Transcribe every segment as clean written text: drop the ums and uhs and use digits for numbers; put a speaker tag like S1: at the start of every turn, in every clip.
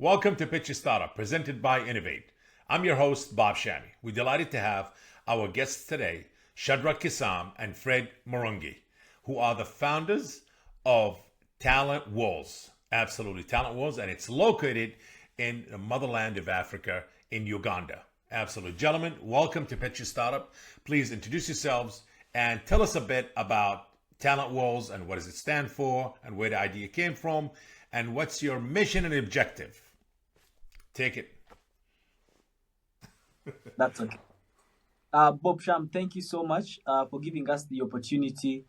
S1: Welcome to Pitch Your Startup, presented by Innovate. I'm your host, Bob Shami. We're delighted to have our guests today, Shadrack Kisame and Fred Murungi, who are the founders of Talent Walls. Absolutely, Talent Walls, and it's located in the motherland of Africa in Uganda. Absolutely. Gentlemen, welcome to Pitch Your Startup. Please introduce yourselves and tell us a bit about Talent Walls and what does it stand for and where the idea came from and what's your mission and objective. Take it.
S2: That's okay. Bob Sham, thank you so much for giving us the opportunity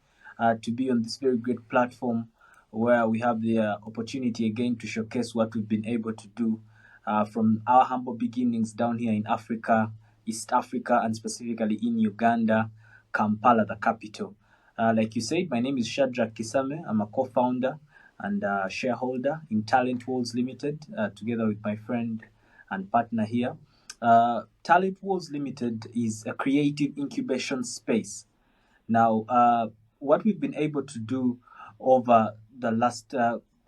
S2: to be on this very great platform where we have the opportunity again to showcase what we've been able to do from our humble beginnings down here in Africa, East Africa, and specifically in Uganda, Kampala, the capital. Like you said, my name is Shadrack Kisame. I'm a co-founder and shareholder in Talent Walls Limited, together with my friend and partner here. Talent Walls Limited is a creative incubation space. Now, what we've been able to do over the last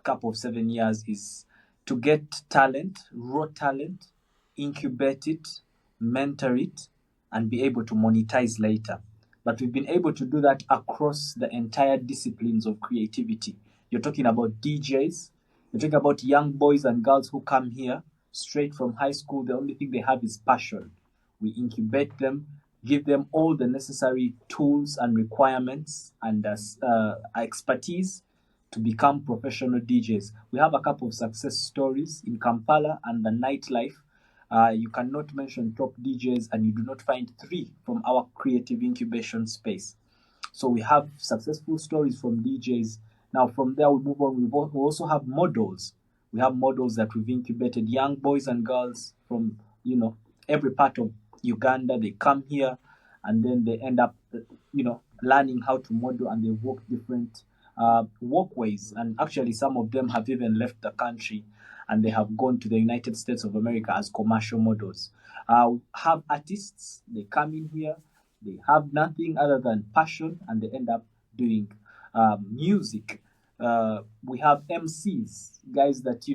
S2: couple of 7 years is to get talent, raw talent, incubate it, mentor it, and be able to monetize later. But we've been able to do that across the entire disciplines of creativity. You're talking about DJs, you're talking about young boys and girls who come here straight from high school. The only thing they have is passion. We incubate them, give them all the necessary tools and requirements and expertise to become professional DJs. We have a couple of success stories in Kampala and the nightlife. You cannot mention top DJs and you do not find three from our creative incubation space. So we have successful stories from DJs. Now from there we move on. We also have models. We have models that we've incubated, young boys and girls from every part of Uganda. They come here and then they end up learning how to model, and they walk different walkways. And actually some of them have even left the country and they have gone to the United States of America as commercial models. We have artists. They come in here. They have nothing other than passion and they end up doing music. We have MCs, guys that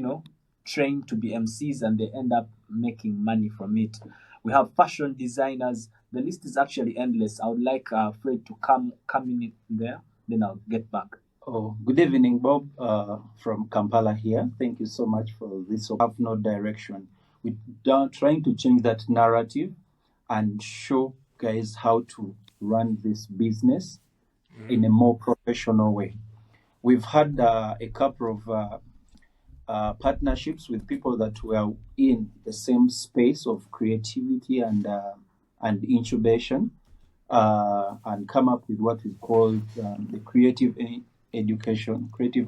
S2: train to be MCs and they end up making money from it. We have fashion designers. The list is actually endless. I would like Fred to come in there, then I'll get back.
S3: Oh, good evening, Bob, from Kampala here. Thank you so much for this. Have no direction. We're trying to change that narrative and show guys how to run this business in a more professional way. We've had a couple of partnerships with people that were in the same space of creativity and incubation, and come up with what we call the creative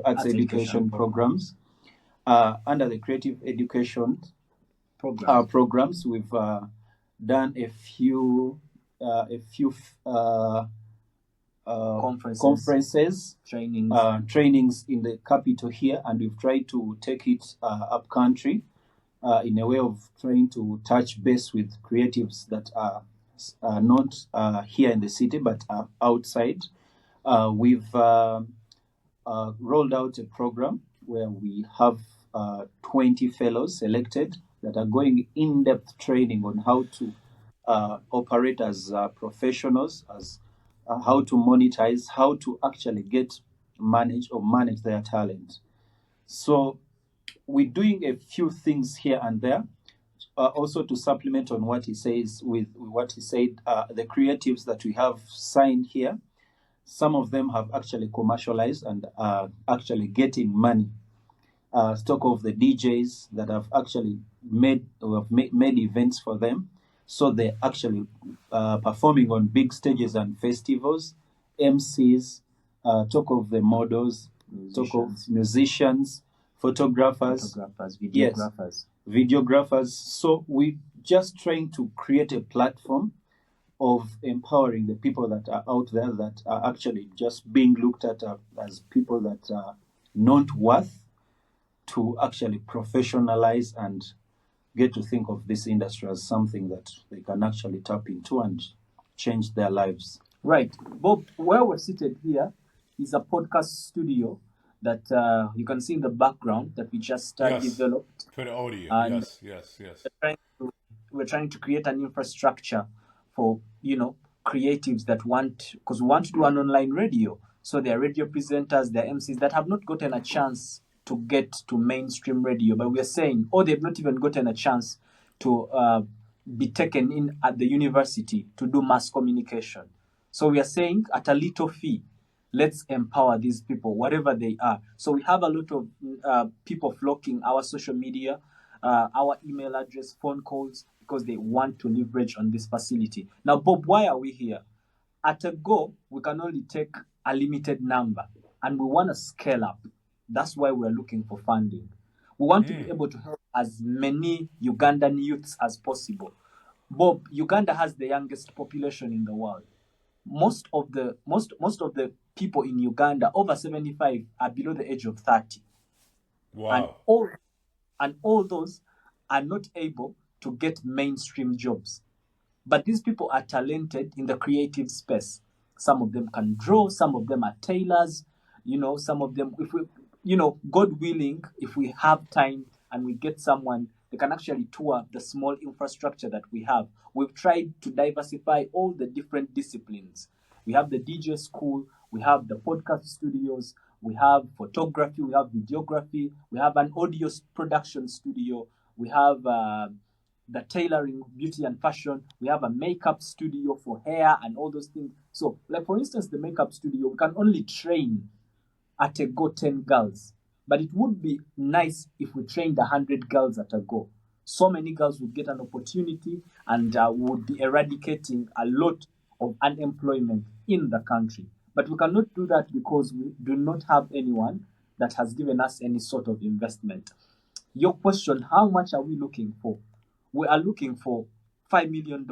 S3: arts education programs. Under the creative education programs, we've done a few conferences, trainings in the capital here, and we've tried to take it up country in a way of trying to touch base with creatives that are not here in the city but are outside. We've rolled out a program where we have 20 fellows selected that are going in-depth training on how to operate as professionals, as how to monetize, how to actually manage their talent. So we're doing a few things here and there. Also to supplement on what he says with what he said, the creatives that we have signed here, some of them have actually commercialized and are actually getting money. Stock of the DJs that have actually made events for them. So they're actually performing on big stages and festivals. MCs, talk of the models, talk of musicians, photographers, videographers. So we're just trying to create a platform of empowering the people that are out there that are actually just being looked at as people that are not worth, to actually professionalize and get to think of this industry as something that they can actually tap into and change their lives.
S2: Right. Bob, where we're seated here is a podcast studio that you can see in the background that we just
S1: Yes.
S2: developed,
S1: For the audio.
S2: and
S1: Yes, yes, yes.
S2: trying to, we're trying to create an infrastructure for creatives that want, because we want to do an online radio. So there are radio presenters, there are MCs that have not gotten a chance to get to mainstream radio, but we are saying, or they've not even gotten a chance to be taken in at the university to do mass communication. So we are saying at a little fee, let's empower these people wherever they are. So we have a lot of people flocking our social media, our email address, phone calls, because they want to leverage on this facility. Now, Bob, why are we here? At a go, we can only take a limited number, and we want to scale up. That's why we're looking for funding. We want to be able to help as many Ugandan youths as possible. Bob, Uganda has the youngest population in the world. Most of the people in Uganda over 75 are below the age of 30, and
S1: Wow.
S2: all those are not able to get mainstream jobs. But these people are talented in the creative space. Some of them can draw, some of them are tailors, some of them, if we, God willing, if we have time and we get someone, they can actually tour the small infrastructure that we have. We've tried to diversify all the different disciplines. We have the DJ school, we have the podcast studios, we have photography, we have videography, we have an audio production studio, we have the tailoring, beauty and fashion. We have a makeup studio for hair and all those things. So, like for instance, the makeup studio, we can only train at a go 10 girls. But it would be nice if we trained 100 girls at a go. So many girls would get an opportunity, and would be eradicating a lot of unemployment in the country. But we cannot do that because we do not have anyone that has given us any sort of investment. Your question, how much are we looking for? We are looking for $5 million.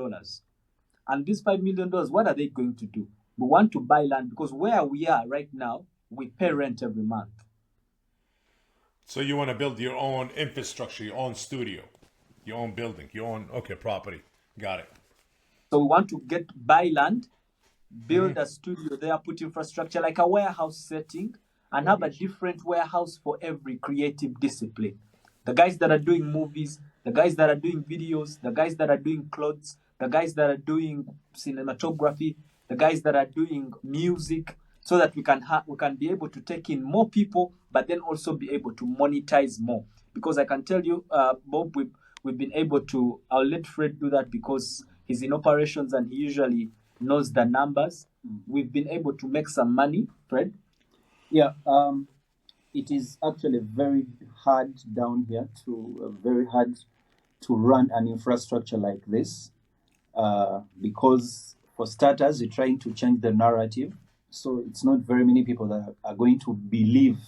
S2: And these $5 million, what are they going to do? We want to buy land, because where we are right now, we pay rent every month.
S1: So you want to build your own infrastructure, your own studio, your own building, your own property. Got it.
S2: So we want to buy land, build a studio there, put infrastructure like a warehouse setting, and have a different warehouse for every creative discipline. The guys that are doing movies, the guys that are doing videos, the guys that are doing clothes, the guys that are doing cinematography, the guys that are doing music, so that we can be able to take in more people, but then also be able to monetize more. Because I can tell you, Bob, we've been able to. I'll let Fred do that because he's in operations and he usually knows the numbers. We've been able to make some money, Fred.
S3: Yeah, it is actually very hard down here very hard to run an infrastructure like this, because for starters, you're trying to change the narrative. So it's not very many people that are going to believe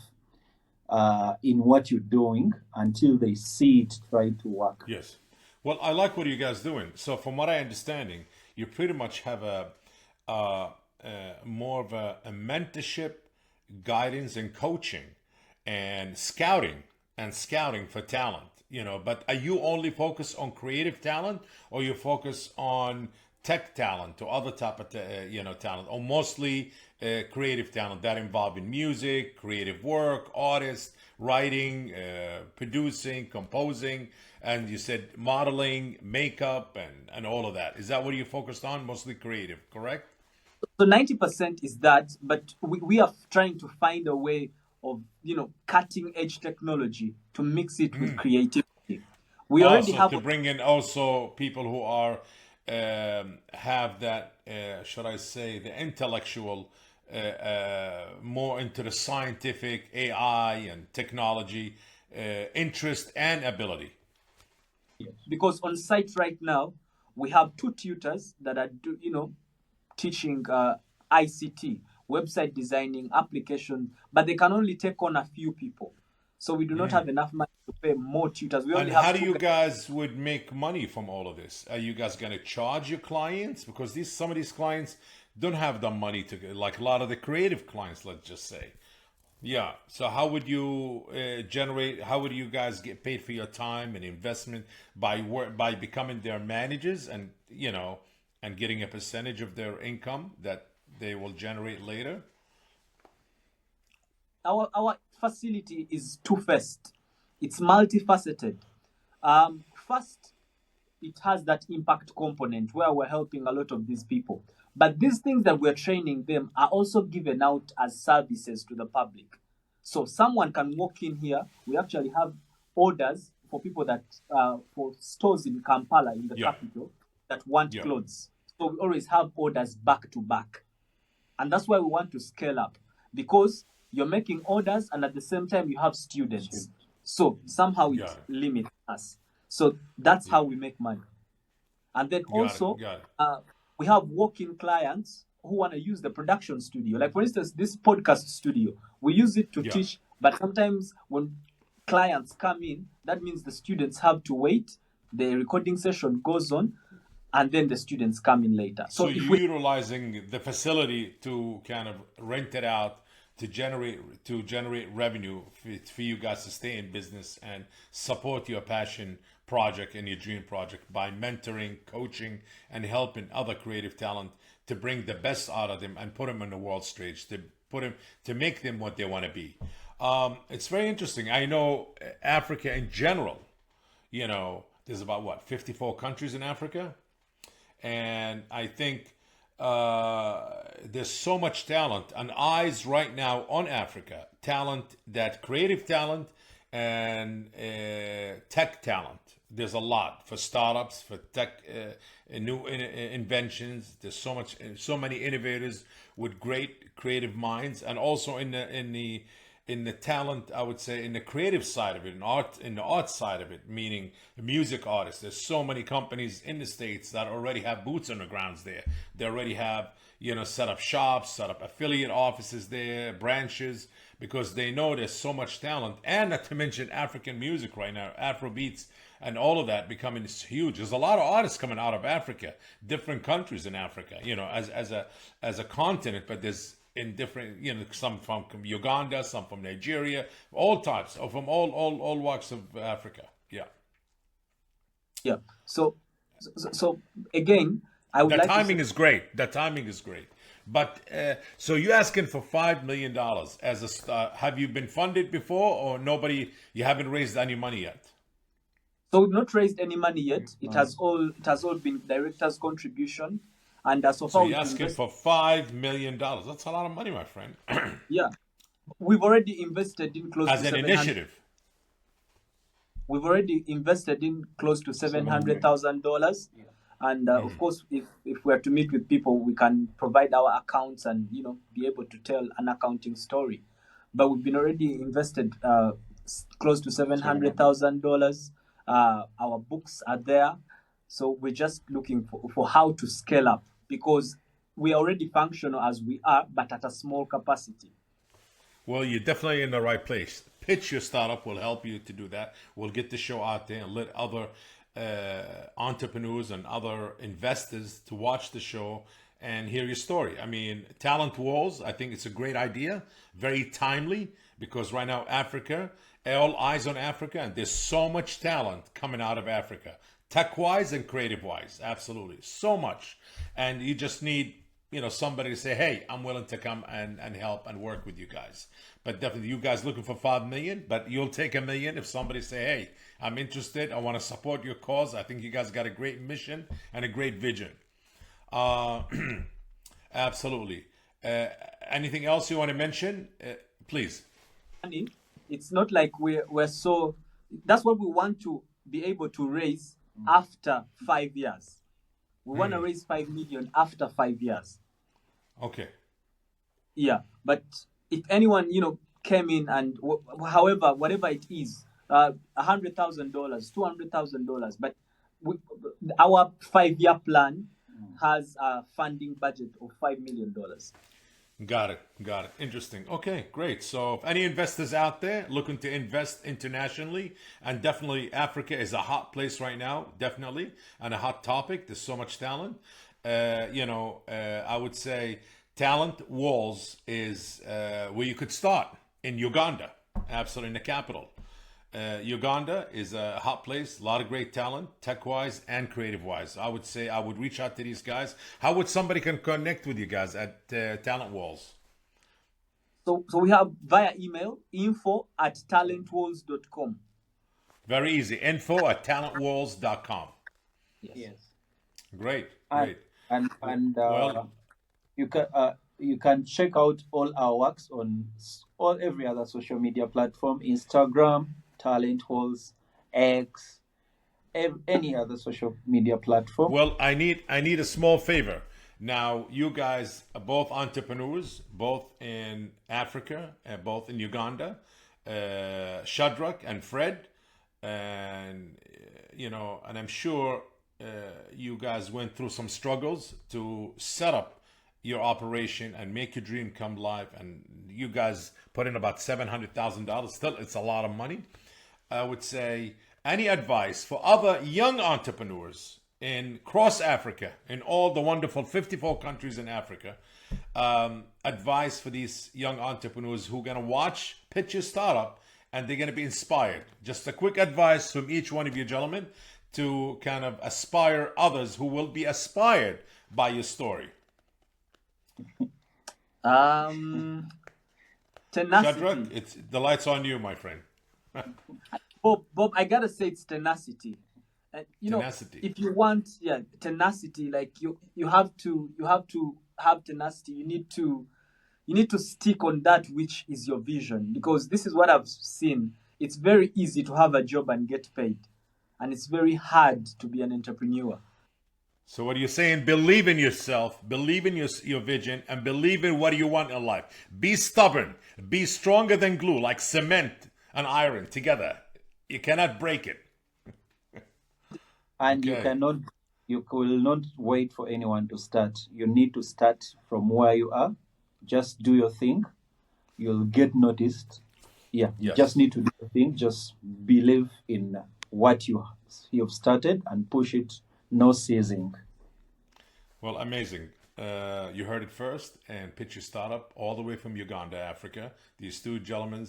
S3: in what you're doing until they see it try to work.
S1: Yes. Well, I like what you guys doing. So from what I understanding, you pretty much have more of a mentorship, guidance, and coaching, and scouting for talent. But are you only focused on creative talent, or you focus on tech talent or other type of talent, or mostly creative talent that involve in music, creative work, artists, writing, producing, composing, and you said modeling, makeup, and all of that? Is that what you focused on? Mostly creative, correct?
S2: So 90% is that, but we are trying to find a way of cutting edge technology to mix it with creativity. We already
S1: Also,
S2: have.
S1: to bring in also people who are have that, should I say, the intellectual, more into the scientific AI and technology interest and ability.
S2: Because on site right now we have 2 tutors that are teaching ICT, website designing, application, but they can only take on a few people. So we do not have enough money to pay more tutors. We
S1: And
S2: only
S1: how
S2: have
S1: do
S2: 2
S1: you
S2: guys.
S1: guys would make money from all of this? Are you guys going to charge your clients? Because some of these clients don't have the money to, like a lot of the creative clients, let's just say. Yeah. So how would you generate? How would you guys get paid for your time and investment by becoming their managers, and and getting a percentage of their income that they will generate later?
S2: Our facility is two-faced. It's multifaceted. First, it has that impact component where we're helping a lot of these people. But these things that we're training them are also given out as services to the public. So someone can walk in here. We actually have orders for people that, for stores in Kampala, in the capital, that want clothes. So we always have orders back to back. And that's why we want to scale up, because you're making orders and at the same time you have students. So somehow it limits us. So that's how we make money. And then also, we have walk-in clients who want to use the production studio. Like, for instance, this podcast studio, we use it to teach, but sometimes when clients come in, that means the students have to wait. The recording session goes on, and then the students come in later.
S1: So you're utilizing the facility to kind of rent it out to generate revenue for you guys to stay in business and support your passion project and your dream project by mentoring, coaching, and helping other creative talent to bring the best out of them and put them on the world stage, to make them what they want to be. It's very interesting. I know Africa in general, there's about 54 countries in Africa. And I think there's so much talent and eyes right now on Africa. Creative talent and tech talent. There's a lot for startups, for tech, new inventions. There's so many innovators with great creative minds, and also in the talent, I would say, in the creative side of it, in the art side of it, meaning music artists. There's so many companies in the States that already have boots on the grounds there. They already have, set up shops, set up affiliate offices there, branches, because they know there's so much talent. And not to mention African music right now, Afro beats and all of that becoming huge. There's a lot of artists coming out of Africa, different countries in Africa, as a continent, but there's in different, some from Uganda, some from Nigeria, all types, or from all walks of Africa.
S2: Yeah. So again, I would
S1: the
S2: like
S1: timing is great. The timing is great. But so you're asking for $5 million as a have you been funded before, or nobody? You haven't raised any money yet?
S2: So we've not raised any money yet. It has all been directors' contribution, and so far
S1: you're asking for $5 million. That's a lot of money, my friend.
S2: Yeah, we've already invested in close
S1: as
S2: to
S1: an initiative.
S2: We've already invested in close to $700,000, and of course, if we are to meet with people, we can provide our accounts and be able to tell an accounting story. But we've been already invested close to $700,000. Our books are there, so we're just looking for how to scale up, because we are already functional as we are, but at a small capacity.
S1: Well, you're definitely in the right place. Pitch Your Startup will help you to do that. We'll get the show out there and let other entrepreneurs and other investors to watch the show and hear your story. I mean, Talent Walls, I think it's a great idea, very timely, because right now Africa, all eyes on Africa, and there's so much talent coming out of Africa, tech-wise and creative-wise, absolutely, so much. And you just need, somebody to say, hey, I'm willing to come and help and work with you guys. But definitely, you guys looking for $5 million, but you'll take $1 million if somebody say, hey, I'm interested, I want to support your cause. I think you guys got a great mission and a great vision. Absolutely. Anything else you want to mention? Please.
S2: It's not like we're so. That's what we want to be able to raise after 5 years. We want to raise 5 million after 5 years.
S1: Okay.
S2: Yeah, but if anyone came in and however whatever it is, $100,000, $200,000, but our 5-year plan has a funding budget of $5 million.
S1: Got it. Interesting. Okay, great. So if any investors out there looking to invest internationally, and definitely Africa is a hot place right now, definitely, and a hot topic. There's so much talent. I would say Talent Walls is where you could start in Uganda, absolutely in the capital. Uganda is a hot place, a lot of great talent, tech-wise and creative-wise. I would say I would reach out to these guys. How would somebody can connect with you guys at Talent Walls?
S2: So we have via email info@talentwalls.com.
S1: Very easy. info@talentwalls.com.
S2: Yes.
S3: Yes.
S1: Great,
S3: And
S1: great.
S3: and
S1: Well,
S3: you can check out all our works on every other social media platform: Instagram, Talent Halls, X, any other social media platform.
S1: well, I need a small favor. Now, you guys are both entrepreneurs, both in Africa and both in Uganda. Shadrack and Fred, and and I'm sure you guys went through some struggles to set up your operation and make your dream come live. And you guys put in about $700,000. Still, it's a lot of money. I would say, any advice for other young entrepreneurs in cross Africa, in all the wonderful 54 countries in Africa, advice for these young entrepreneurs who are going to watch Pitch Your Startup and they're going to be inspired. Just a quick advice from each one of you gentlemen to kind of aspire others who will be aspired by your story.
S2: Tenacity.
S1: Shadrack, it's the light's on you, my friend.
S2: Bob, I gotta say it's tenacity. And
S1: Tenacity.
S2: if you want, tenacity. Like you have to have tenacity. You need to stick on that which is your vision, because this is what I've seen. It's very easy to have a job and get paid, and it's very hard to be an entrepreneur.
S1: So what are you saying? Believe in yourself, believe in your vision, and believe in what you want in life. Be stubborn. Be stronger than glue, like cement and iron together. You cannot break it.
S3: And
S1: Okay.
S3: you will not wait for anyone to start. You need to start from where you are. Just do your thing. You'll get noticed. Yeah, you
S1: Yes.
S3: just need to do your thing. Just believe in what you've started and push it. No ceasing.
S1: Well, amazing. You heard it first, and Pitch Your Startup, all the way from Uganda, Africa. These two gentlemen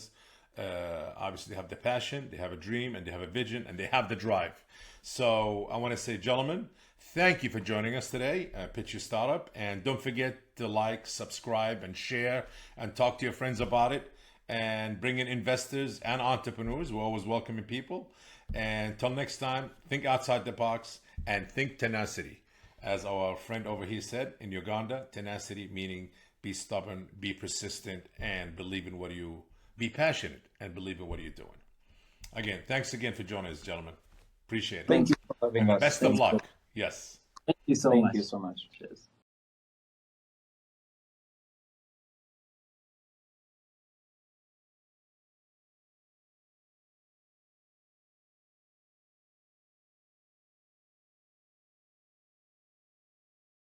S1: obviously have the passion, they have a dream, and they have a vision, and they have the drive. So I want to say, gentlemen, thank you for joining us today, Pitch Your Startup. And don't forget to like, subscribe, and share, and talk to your friends about it, and bring in investors and entrepreneurs. We're always welcoming people. And until next time, think outside the box and think tenacity. As our friend over here said, in Uganda, tenacity meaning be stubborn, be persistent, and believe in be passionate and believe in what you're doing. Again, thanks again for joining us, gentlemen. Appreciate it.
S3: Thank you for having
S1: And
S3: us.
S1: best of
S3: Thank you.
S1: luck. Yes.
S2: Thank you so
S3: Thank
S2: much.
S3: you so much.
S2: Cheers.